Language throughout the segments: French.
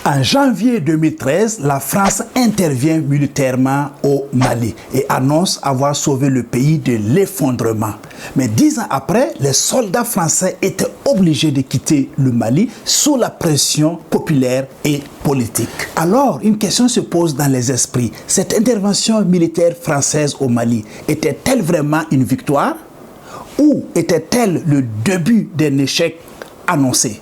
En janvier 2013, la France intervient militairement au Mali et annonce avoir sauvé le pays de l'effondrement. Mais 10 ans après, les soldats français étaient obligés de quitter le Mali sous la pression populaire et politique. Alors, une question se pose dans les esprits. Cette intervention militaire française au Mali était-elle vraiment une victoire ou était-elle le début d'un échec annoncé?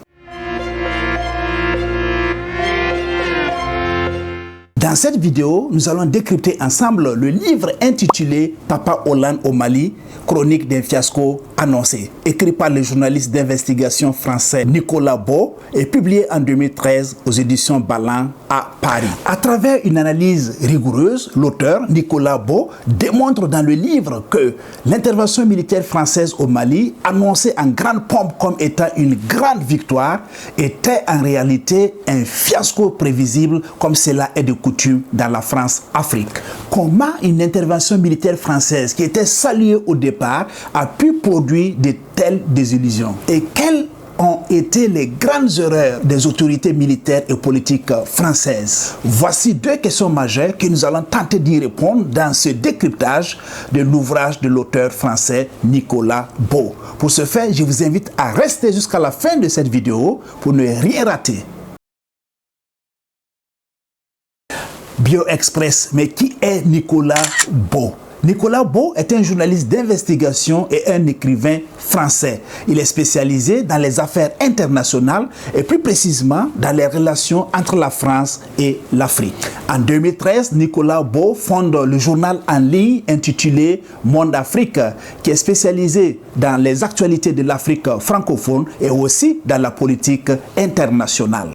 Dans cette vidéo, nous allons décrypter ensemble le livre intitulé « Papa Hollande au Mali, chronique d'un fiasco annoncé », écrit par le journaliste d'investigation français Nicolas Beau et publié en 2013 aux éditions Ballant à Paris. À travers une analyse rigoureuse, l'auteur Nicolas Beau démontre dans le livre que l'intervention militaire française au Mali, annoncée en grande pompe comme étant une grande victoire, était en réalité un fiasco prévisible comme cela est de coutume dans la France-Afrique. Comment une intervention militaire française qui était saluée au départ a pu produire de telles désillusions? Et quelles ont été les grandes erreurs des autorités militaires et politiques françaises? Voici deux questions majeures que nous allons tenter d'y répondre dans ce décryptage de l'ouvrage de l'auteur français Nicolas Beau. Pour ce faire, je vous invite à rester jusqu'à la fin de cette vidéo pour ne rien rater. BioExpress, mais qui est Nicolas Beau? Nicolas Beau est un journaliste d'investigation et un écrivain français. Il est spécialisé dans les affaires internationales et plus précisément dans les relations entre la France et l'Afrique. En 2013, Nicolas Beau fonde le journal en ligne intitulé Monde Afrique, qui est spécialisé dans les actualités de l'Afrique francophone et aussi dans la politique internationale.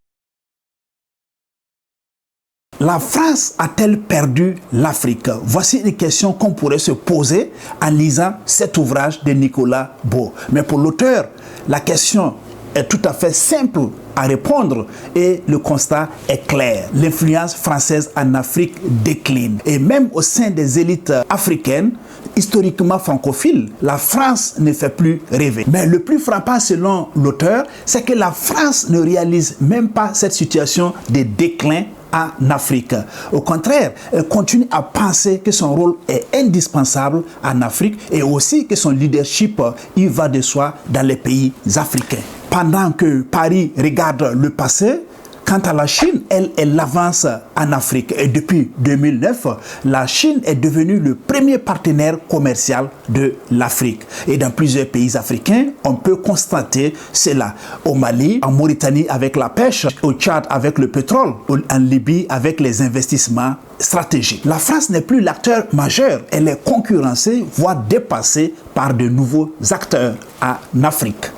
La France a-t-elle perdu l'Afrique? Voici une question qu'on pourrait se poser en lisant cet ouvrage de Nicolas Beau. Mais pour l'auteur, la question est tout à fait simple à répondre et le constat est clair. L'influence française en Afrique décline. Et même au sein des élites africaines, historiquement francophiles, la France ne fait plus rêver. Mais le plus frappant selon l'auteur, c'est que la France ne réalise même pas cette situation de déclin en Afrique. Au contraire, elle continue à penser que son rôle est indispensable en Afrique et aussi que son leadership y va de soi dans les pays africains. Pendant que Paris regarde le passé, quant à la Chine, elle avance en Afrique. Et depuis 2009, la Chine est devenue le premier partenaire commercial de l'Afrique. Et dans plusieurs pays africains, on peut constater cela. Au Mali, en Mauritanie avec la pêche, au Tchad avec le pétrole, en Libye avec les investissements stratégiques. La France n'est plus l'acteur majeur. Elle est concurrencée, voire dépassée par de nouveaux acteurs en Afrique.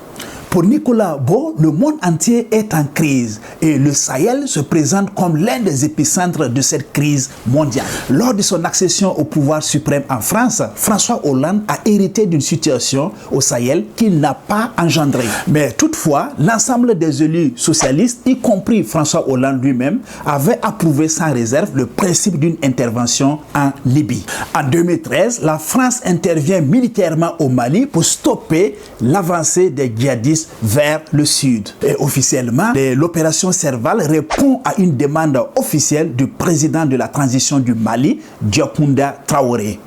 Pour Nicolas Beau, le monde entier est en crise et le Sahel se présente comme l'un des épicentres de cette crise mondiale. Lors de son accession au pouvoir suprême en France, François Hollande a hérité d'une situation au Sahel qu'il n'a pas engendrée. Mais toutefois, l'ensemble des élus socialistes, y compris François Hollande lui-même, avaient approuvé sans réserve le principe d'une intervention en Libye. En 2013, la France intervient militairement au Mali pour stopper l'avancée des djihadistes vers le sud. Et officiellement, l'opération Serval répond à une demande officielle du président de la transition du Mali, Diokounda Traoré.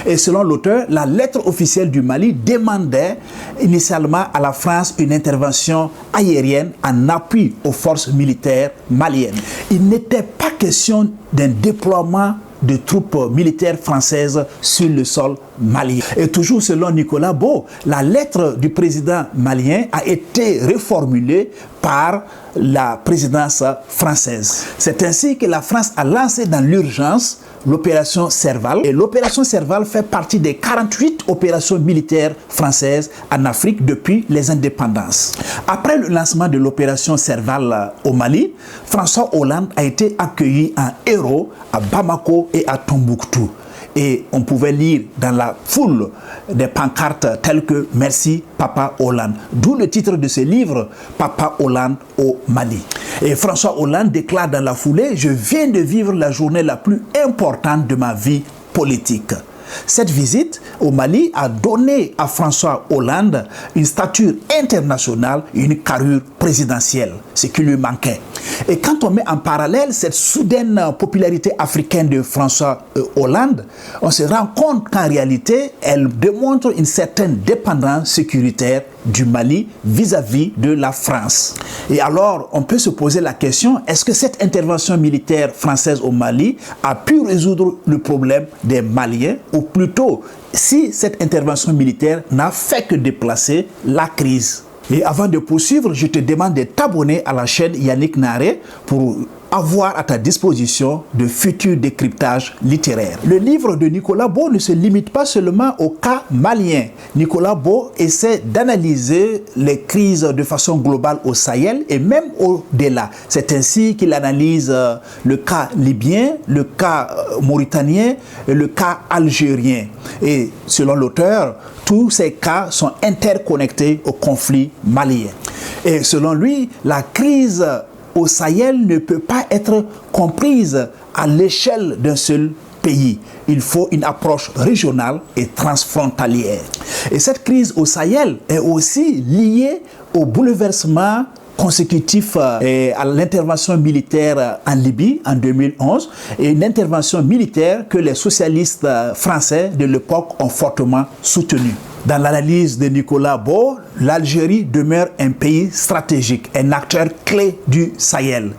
Et selon l'auteur, la lettre officielle du Mali demandait initialement à la France une intervention aérienne en appui aux forces militaires maliennes. Il n'était pas question d'un déploiement de troupes militaires françaises sur le sol malien. Et toujours selon Nicolas Beau, la lettre du président malien a été reformulée par la présidence française. C'est ainsi que la France a lancé dans l'urgence l'opération Serval. Et l'opération Serval fait partie des 48 opérations militaires françaises en Afrique depuis les indépendances. Après le lancement de l'opération Serval au Mali, François Hollande a été accueilli en héros à Bamako et à Tombouctou. Et on pouvait lire dans la foule des pancartes telles que « Merci Papa Hollande ». D'où le titre de ce livre « Papa Hollande au Mali ». Et François Hollande déclare dans la foulée « Je viens de vivre la journée la plus importante de ma vie politique ». Cette visite au Mali a donné à François Hollande une stature internationale et une carrure présidentielle, ce qui lui manquait. Et quand on met en parallèle cette soudaine popularité africaine de François Hollande, on se rend compte qu'en réalité, elle démontre une certaine dépendance sécuritaire du Mali vis-à-vis de la France. Et alors, on peut se poser la question, est-ce que cette intervention militaire française au Mali a pu résoudre le problème des Maliens, ou plutôt, si cette intervention militaire n'a fait que déplacer la crise? Et avant de poursuivre, je te demande de t'abonner à la chaîne Yannick Naré pour avoir à ta disposition de futurs décryptages littéraires. Le livre de Nicolas Beau ne se limite pas seulement au cas malien. Nicolas Beau essaie d'analyser les crises de façon globale au Sahel et même au-delà. C'est ainsi qu'il analyse le cas libyen, le cas mauritanien et le cas algérien. Et selon l'auteur, tous ces cas sont interconnectés au conflit malien. Et selon lui, la crise au Sahel ne peut pas être comprise à l'échelle d'un seul pays. Il faut une approche régionale et transfrontalière. Et cette crise au Sahel est aussi liée au bouleversement consécutif à l'intervention militaire en Libye en 2011 et une intervention militaire que les socialistes français de l'époque ont fortement soutenue. Dans l'analyse de Nicolas Beau, l'Algérie demeure un pays stratégique, un acteur clé du Sahel.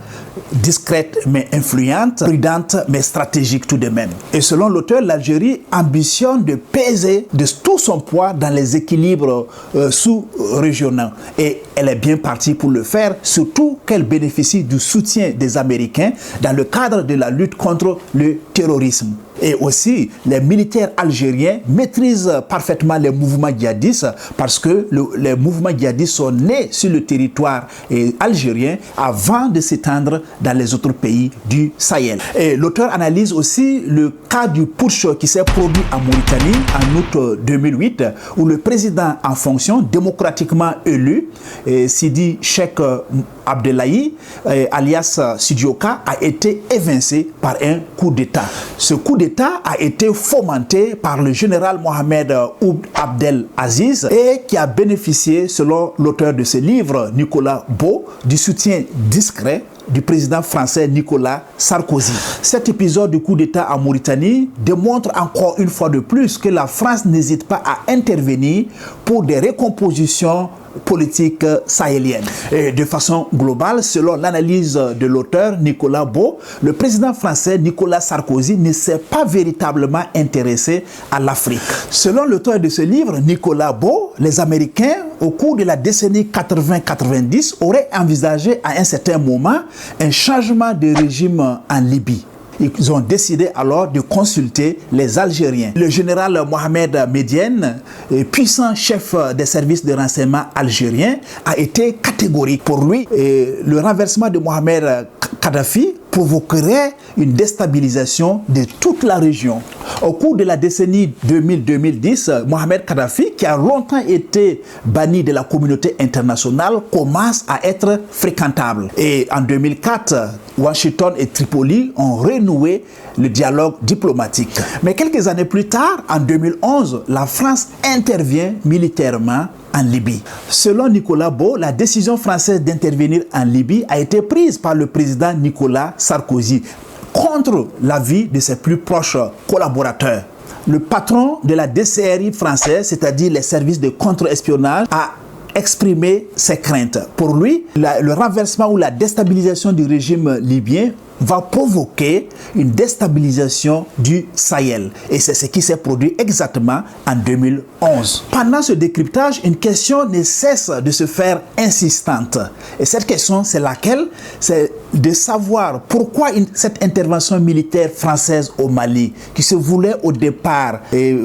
Discrète mais influente, prudente mais stratégique tout de même. Et selon l'auteur, l'Algérie ambitionne de peser de tout son poids dans les équilibres sous-régionaux. Et elle est bien partie pour le faire, surtout qu'elle bénéficie du soutien des Américains dans le cadre de la lutte contre le terrorisme. Et aussi, les militaires algériens maîtrisent parfaitement les mouvements djihadistes parce que les mouvements djihadistes sont nés sur le territoire algérien avant de s'étendre dans les autres pays du Sahel. Et l'auteur analyse aussi le cas du putsch qui s'est produit en Mauritanie en août 2008 où le président en fonction, démocratiquement élu, Sidi Cheikh Abdellahi, alias Sidioka, a été évincé par un coup d'État. Ce coup d'État a été fomenté par le général Mohamed Ould Abdel Aziz et qui a bénéficié, selon l'auteur de ce livre, Nicolas Beau, du soutien discret du président français Nicolas Sarkozy. Cet épisode du coup d'État en Mauritanie démontre encore une fois de plus que la France n'hésite pas à intervenir pour des recompositions politiques sahéliennes. Et de façon globale, selon l'analyse de l'auteur Nicolas Beau, le président français Nicolas Sarkozy ne s'est pas véritablement intéressé à l'Afrique. Selon l'auteur de ce livre, Nicolas Beau, les Américains, au cours de la décennie 80-90, auraient envisagé à un certain moment un changement de régime en Libye. Ils ont décidé alors de consulter les Algériens. Le général Mohamed Medienne, puissant chef des services de renseignement algériens, a été catégorique. Pour lui, le renversement de Mohamed Kadhafi provoquerait une déstabilisation de toute la région. Au cours de la décennie 2000-2010, Mohamed Kadhafi, qui a longtemps été banni de la communauté internationale, commence à être fréquentable. Et en 2004, Washington et Tripoli ont renoué le dialogue diplomatique. Mais quelques années plus tard, en 2011, la France intervient militairement en Libye. Selon Nicolas Beau, la décision française d'intervenir en Libye a été prise par le président Nicolas Sarkozy contre l'avis de ses plus proches collaborateurs. Le patron de la DCRI française, c'est-à-dire les services de contre-espionnage, a exprimé ses craintes. Pour lui, le renversement ou la déstabilisation du régime libyen va provoquer une déstabilisation du Sahel. Et c'est ce qui s'est produit exactement en 2011. Pendant ce décryptage, une question ne cesse de se faire insistante. Et cette question, c'est laquelle? C'est de savoir pourquoi cette intervention militaire française au Mali, qui se voulait au départ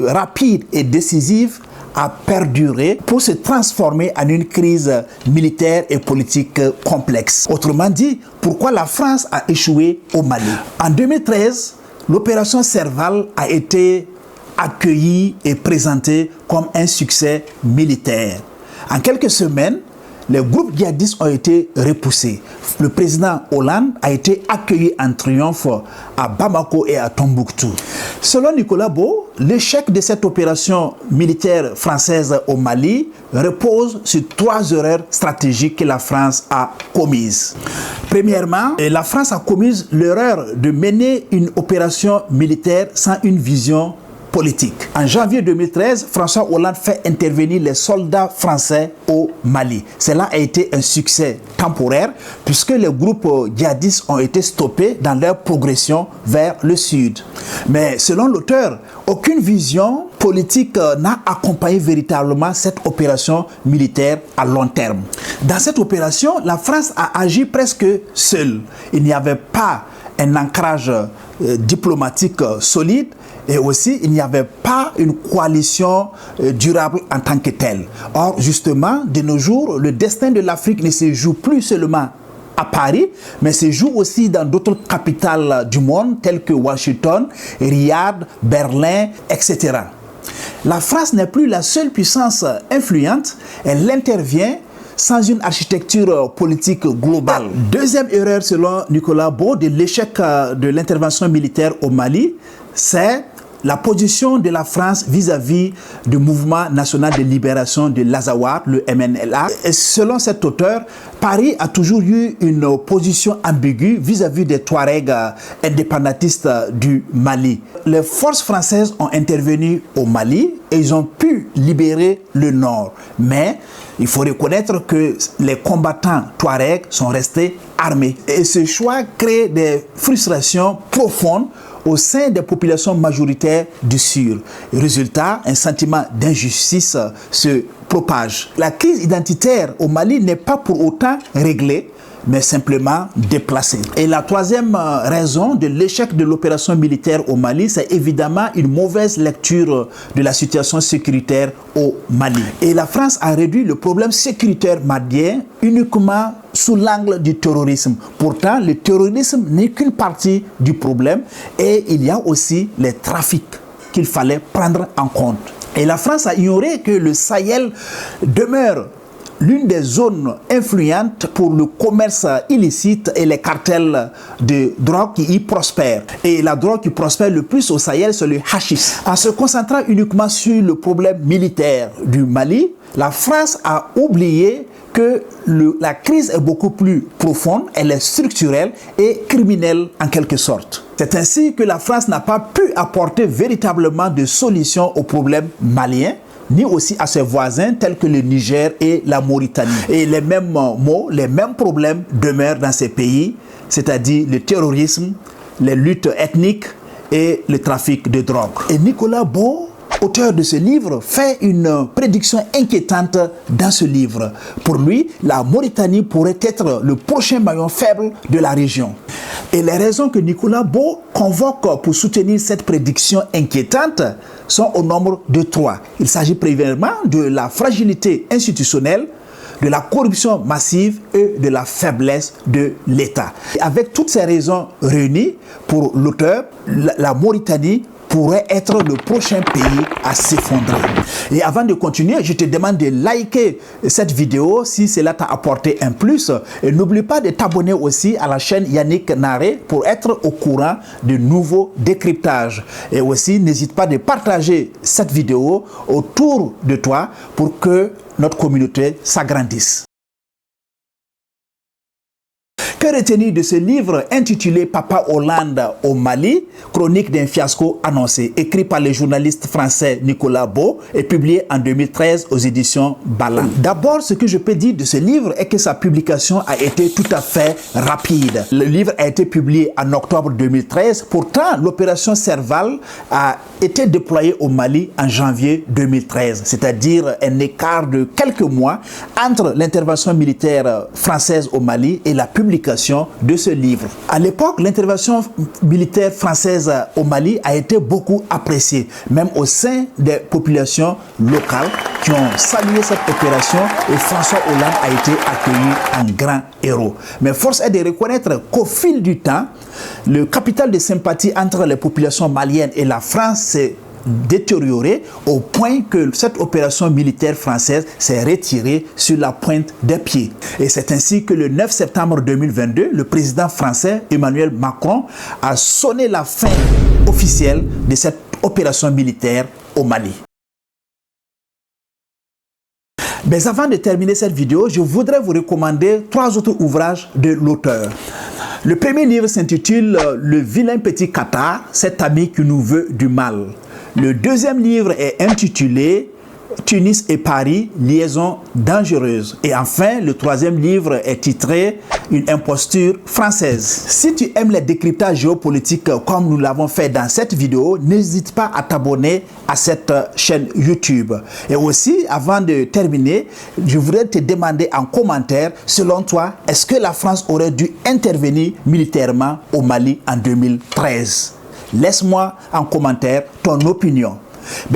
rapide et décisive, a perduré pour se transformer en une crise militaire et politique complexe. Autrement dit, pourquoi la France a échoué au Mali? En 2013, l'opération Serval a été accueillie et présentée comme un succès militaire. En quelques semaines, les groupes djihadistes ont été repoussés. Le président Hollande a été accueilli en triomphe à Bamako et à Tombouctou. Selon Nicolas Beau, l'échec de cette opération militaire française au Mali repose sur 3 erreurs stratégiques que la France a commises. Premièrement, la France a commis l'erreur de mener une opération militaire sans une vision politique. En janvier 2013, François Hollande fait intervenir les soldats français au Mali. Cela a été un succès temporaire puisque les groupes djihadistes ont été stoppés dans leur progression vers le sud. Mais selon l'auteur, aucune vision politique n'a accompagné véritablement cette opération militaire à long terme. Dans cette opération, la France a agi presque seule. Il n'y avait pas un ancrage diplomatique solide et aussi il n'y avait pas une coalition durable en tant que telle. Or, justement, de nos jours, le destin de l'Afrique ne se joue plus seulement à Paris, mais se joue aussi dans d'autres capitales du monde telles que Washington, Riyad, Berlin, etc. La France n'est plus la seule puissance influente, elle intervient sans une architecture politique globale. Deuxième erreur selon Nicolas Beau de l'échec de l'intervention militaire au Mali, c'est la position de la France vis-à-vis du mouvement national de libération de l'Azawad, le MNLA. Et selon cet auteur, Paris a toujours eu une position ambiguë vis-à-vis des Touaregs indépendantistes du Mali. Les forces françaises ont intervenu au Mali et ils ont pu libérer le nord. Mais il faut reconnaître que les combattants Touaregs sont restés armés. Et ce choix crée des frustrations profondes au sein des populations majoritaires du Sud. Résultat, un sentiment d'injustice se propage. La crise identitaire au Mali n'est pas pour autant réglée, mais simplement déplacée. Et la troisième raison de l'échec de l'opération militaire au Mali, c'est évidemment une mauvaise lecture de la situation sécuritaire au Mali. Et la France a réduit le problème sécuritaire malien uniquement sous l'angle du terrorisme. Pourtant, le terrorisme n'est qu'une partie du problème et il y a aussi les trafics qu'il fallait prendre en compte. Et la France a ignoré que le Sahel demeure l'une des zones influentes pour le commerce illicite et les cartels de drogue qui y prospèrent. Et la drogue qui prospère le plus au Sahel, c'est le hashish. En se concentrant uniquement sur le problème militaire du Mali, la France a oublié que la crise est beaucoup plus profonde, elle est structurelle et criminelle en quelque sorte. C'est ainsi que la France n'a pas pu apporter véritablement de solutions aux problèmes maliens, ni aussi à ses voisins tels que le Niger et la Mauritanie. Et les mêmes mots, les mêmes problèmes demeurent dans ces pays, c'est-à-dire le terrorisme, les luttes ethniques et le trafic de drogue. Et Nicolas Beau, auteur de ce livre, fait une prédiction inquiétante dans ce livre. Pour lui, la Mauritanie pourrait être le prochain maillon faible de la région. Et les raisons que Nicolas Beau convoque pour soutenir cette prédiction inquiétante sont au nombre de 3. Il s'agit premièrement de la fragilité institutionnelle, de la corruption massive et de la faiblesse de l'État. Avec toutes ces raisons réunies, pour l'auteur, la Mauritanie pourrait être le prochain pays à s'effondrer. Et avant de continuer, je te demande de liker cette vidéo si cela t'a apporté un plus. Et n'oublie pas de t'abonner aussi à la chaîne Yannick Naré pour être au courant de nouveaux décryptages. Et aussi, n'hésite pas de partager cette vidéo autour de toi pour que notre communauté s'agrandisse. Que retenir de ce livre intitulé Papa Hollande au Mali, chronique d'un fiasco annoncé, écrit par le journaliste français Nicolas Beau et publié en 2013 aux éditions Ballant. D'abord, ce que je peux dire de ce livre est que sa publication a été tout à fait rapide. Le livre a été publié en octobre 2013. Pourtant, l'opération Serval a été déployée au Mali en janvier 2013, c'est-à-dire un écart de quelques mois entre l'intervention militaire française au Mali et la publication de ce livre. À l'époque, l'intervention militaire française au Mali a été beaucoup appréciée, même au sein des populations locales qui ont salué cette opération et François Hollande a été accueilli en grand héros. Mais force est de reconnaître qu'au fil du temps, le capital de sympathie entre les populations maliennes et la France s'est détérioré au point que cette opération militaire française s'est retirée sur la pointe des pieds. Et c'est ainsi que le 9 septembre 2022, le président français Emmanuel Macron a sonné la fin officielle de cette opération militaire au Mali. Mais avant de terminer cette vidéo, je voudrais vous recommander 3 autres ouvrages de l'auteur. Le premier livre s'intitule « Le vilain petit Qatar, cet ami qui nous veut du mal ». Le deuxième livre est intitulé « Tunis et Paris, liaison dangereuse ». Et enfin, le troisième livre est titré « Une imposture française ». Si tu aimes les décryptages géopolitiques comme nous l'avons fait dans cette vidéo, n'hésite pas à t'abonner à cette chaîne YouTube. Et aussi, avant de terminer, je voudrais te demander en commentaire, selon toi, est-ce que la France aurait dû intervenir militairement au Mali en 2013? Laisse-moi en commentaire ton opinion.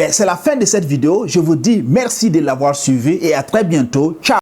C'est la fin de cette vidéo. Je vous dis merci de l'avoir suivi et à très bientôt. Ciao!